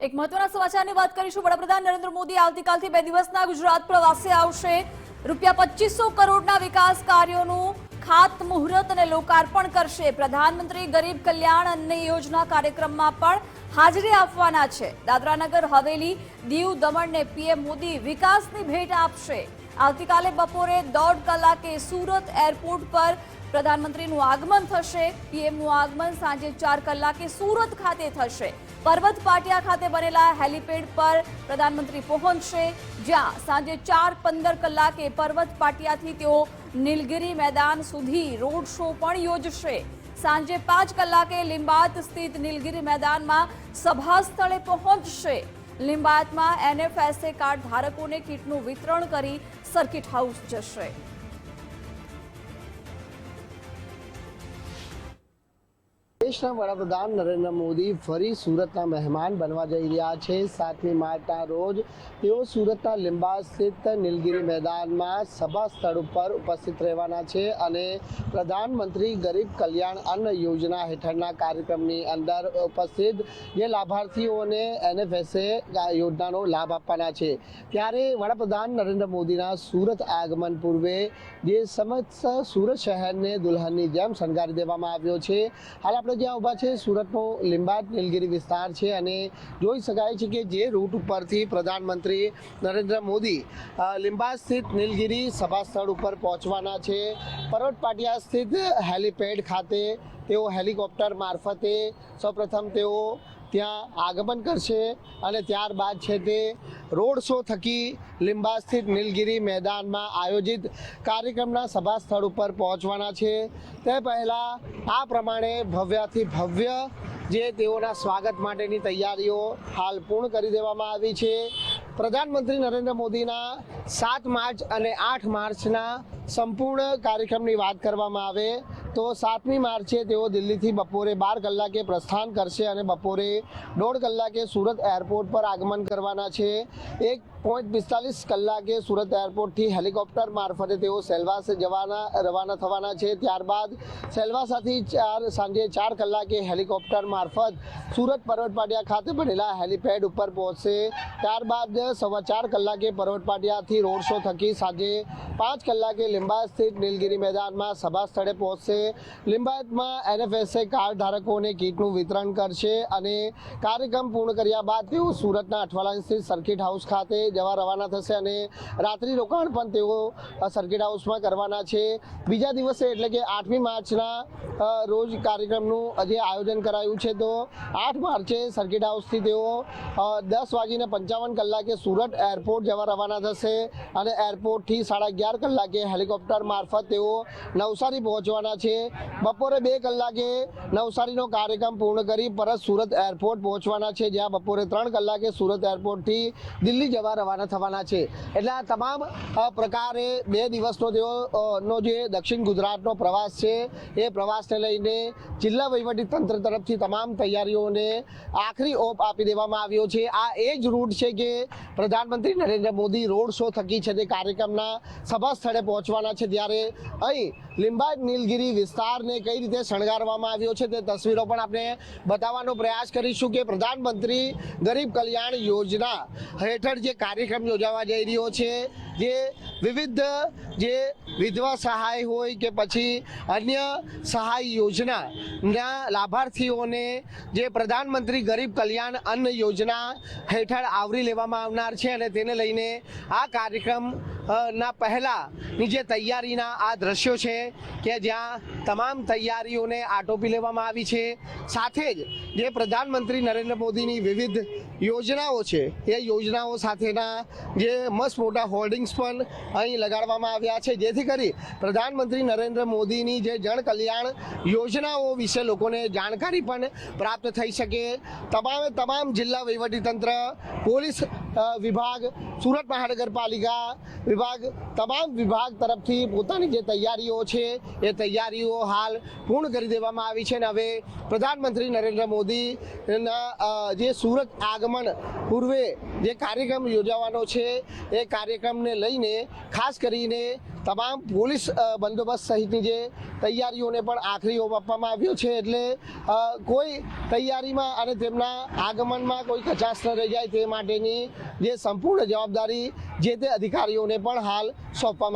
એક મહત્વના સમાચારની વાત કરીશું। વડાપ્રધાન નરેન્દ્ર મોદી આવતીકાલથી 2 દિવસના ગુજરાત પ્રવાસે આવશે। ₹2500 કરોડના વિકાસ કાર્યોનું ખાતમુહૂર્ત અને લોકાર્પણ કરશે। પ્રધાનમંત્રી ગરીબ કલ્યાણ અન્ન યોજના કાર્યક્રમમાં પણ હાજરી આપવાના છે। દાદરાનગર હવેલી, દીવ દમણને પીએમ મોદી વિકાસની ભેટ આપશે। આવતીકાલે બપોરે 1.5 કલાકે સુરત એરપોર્ટ પર પ્રધાનમંત્રીનું આગમન થશે। પીએમનું આગમન સાંજે 4 કલાકે સુરત ખાતે થશે। પર્વત પાટિયા ખાતે બનેલા હેલીપેડ પર પ્રધાનમંત્રી પહોંચશે, જ્યાં સાંજે 4:15 કલાકે પર્વત પાટિયાથી તેઓ નીલગિરી મેદાન સુધી રોડ શો પણ યોજશે। સાંજે 5 કલાકે લિંબાયત સ્થિત નીલગિરી મેદાનમાં સભા સ્થળે પહોંચશે। લિંબાયતમાં એનએફએસએ કાર્ડ ધારકોને કીટનું વિતરણ કરી સર્કિટ હાઉસ જશે। દેશના વડાપ્રધાન નરેન્દ્ર મોદી ફરી સુરતના મહેમાન બનવા જઈ રહ્યા છે। 7મી માર્ચના રોજ તેઓ સુરતના લીંબાયત સ્થિત નીલગિરી મેદાનમાં સભા સ્થળ ઉપર ઉપસ્થિત રહેવાના છે અને પ્રધાનમંત્રી ગરીબ કલ્યાણ અન્ન યોજના હેઠળના કાર્યક્રમની અંદર ઉપસ્થિત જે લાભાર્થીઓને એનએફએસએ યોજનાનો લાભ આપવાના છે, ત્યારે વડાપ્રધાન નરેન્દ્ર મોદીના સુરત આગમન પૂર્વે જે સમસ્ત સુરત શહેરને દુલ્હનની જેમ શણગારી દેવામાં આવ્યો છે। હાલ આપણે જ્યાં ઊભા છે સુરતનો લિંબાયત નીલગિરી વિસ્તાર છે અને જોઈ શકાય છે કે જે રૂટ ઉપરથી પ્રધાનમંત્રી નરેન્દ્ર મોદી લિંબાયત સ્થિત નીલગિરી સભા સ્થળ ઉપર પહોંચવાના છે। પર્વત પાટિયા સ્થિત હેલીપેડ ખાતે તેઓ હેલિકોપ્ટર મારફતે સૌપ્રથમ તેઓ ત્યાં આગમન કરશે અને ત્યારબાદ છે તે રોડ શો થકી લીંબાયત સ્થિત નીલગિરી મેદાનમાં આયોજિત કાર્યક્રમના સભા સ્થળ ઉપર પહોંચવાના છે। તે પહેલાં આ પ્રમાણે ભવ્યથી ભવ્ય જે તેઓના સ્વાગત માટેની તૈયારીઓ હાલ પૂર્ણ કરી દેવામાં આવી છે। પ્રધાનમંત્રી નરેન્દ્ર મોદીના 7 માર્ચ અને 8 માર્ચના સંપૂર્ણ કાર્યક્રમની વાત કરવામાં આવે તો 7મી માર્ચે તેઓ દિલ્હીથી બપોરે 12 કલાકે પ્રસ્થાન કરશે અને બપોરે 1.5 કલાકે સુરત એરપોર્ટ પર આગમન કરવાના છે। 1:45 કલાકે સુરત એરપોર્ટથી હેલિકોપ્ટર મારફતે તેઓ સેલવાસ રવાના થવાના છે। ત્યારબાદ સેલવાસાથી સાંજે 4 કલાકે હેલિકોપ્ટર મારફત સુરત પર્વત પાટિયા ખાતે બનેલા હેલીપેડ ઉપર પહોંચશે। ત્યારબાદ 4:15 કલાકે પર્વત પાટિયાથી રોડ શો થકી સાંજે 5 કલાકે લિંબાયત સ્થિત નીલગિરી મેદાનમાં સભા સ્થળે પહોંચશે। લિંબાયતમાં એનએફએસએ કાર્ડ ધારકોને કીટનું વિતરણ કરશે અને કાર્યક્રમ પૂર્ણ કર્યા બાદ તેઓ સુરતના અઠવાલાઇન સ્થિત સર્કિટ હાઉસ ખાતે જવા રવાના થશે અને રાત્રિ રોકાણ પણ તેઓ સર્કિટ હાઉસમાં કરવાના છે। બીજા દિવસે એટલે કે 8મી માર્ચના રોજ કાર્યક્રમનું જે આયોજન કરાયું છે તો 8 માર્ચે સર્કિટ હાઉસથી તેઓ 10:55 કલાકે સુરત એરપોર્ટ જવા રવાના થશે અને એરપોર્ટથી 11:30 કલાકે હેલિકોપ્ટર મારફત તેઓ નવસારી પહોંચવાના છે। બપોરે 2 કલાકે નવસારીનો કાર્યક્રમ પૂર્ણ કરી પરત સુરત એરપોર્ટ પહોંચવાના છે, જ્યાં બપોરે 3 કલાકે સુરત એરપોર્ટથી દિલ્હી જવા રવાના થવાના છે। એટલે આ તમામ પ્રકારે 2 દિવસનો તેઓનો જે દક્ષિણ ગુજરાતનો પ્રવાસ છે એ પ્રવાસને લઈને જિલ્લા વહીવટી તંત્ર તરફથી તમામ તૈયારીઓને આખરી ઓપ આપી દેવામાં આવ્યો છે। આ એ જ રૂટ છે કે પ્રધાનમંત્રી નરેન્દ્ર મોદી રોડ શો થકી છે તે કાર્યક્રમના સભા સ્થળે પહોંચવાના છે, ત્યારે અહીં લિંબાયત નીલગિરી વિસ્તારને કઈ રીતે શણગારવામાં આવ્યો છે તે તસવીરો પણ આપણે બતાવવાનો પ્રયાસ કરીશું કે પ્રધાનમંત્રી ગરીબ કલ્યાણ યોજના હેઠળ જે કાર્યક્રમ યોજાવા જઈ રહ્યો છે, જે વિવિધ જે વિધવા સહાય હોય કે પછી અન્ય સહાય યોજનાના લાભાર્થીઓને જે પ્રધાનમંત્રી ગરીબ કલ્યાણ અન્ન યોજના હેઠળ આવરી લેવામાં આવનાર છે અને તેને લઈને આ કાર્યક્રમ ના પહેલાની જે તૈયારીના આ દ્રશ્યો છે કે જ્યાં તમામ તૈયારીઓને આટોપી લેવામાં આવી છે। સાથે જ જે પ્રધાનમંત્રી નરેન્દ્ર મોદીની વિવિધ યોજનાઓ છે એ યોજનાઓ સાથેના જે મસ્ત મોટા હોર્ડિંગ્સ પણ અહીં લગાડવામાં આવ્યા છે, જેથી કરી પ્રધાનમંત્રી નરેન્દ્ર મોદીની જે જન કલ્યાણ યોજનાઓ વિશે લોકોને જાણકારી પણ પ્રાપ્ત થઈ શકે। તમામ જિલ્લા વહીવટીતંત્ર, પોલીસ વિભાગ, સુરત મહાનગરપાલિકા વિભાગ, તમામ વિભાગ તરફથી પોતાની જે તૈયારીઓ છે એ તૈયારીઓ હાલ પૂર્ણ કરી દેવામાં આવી છે અને હવે પ્રધાનમંત્રી નરેન્દ્ર મોદીના જે સુરત આગમન પૂર્વે જે કાર્યક્રમ યોજાવાનો છે એ કાર્યક્રમને લઈને ખાસ કરીને તમામ પોલીસ બંદોબસ્ત સહિતની જે તૈયારીઓને પણ આખરી ઓપ આપવામાં આવ્યો છે, એટલે કોઈ તૈયારીમાં અને તેમના આગમનમાં કોઈ કચાશ ન રહી જાય તે માટેની જે સંપૂર્ણ જવાબદારી જે તે અધિકારીઓને પણ હાલ સોંપવામાં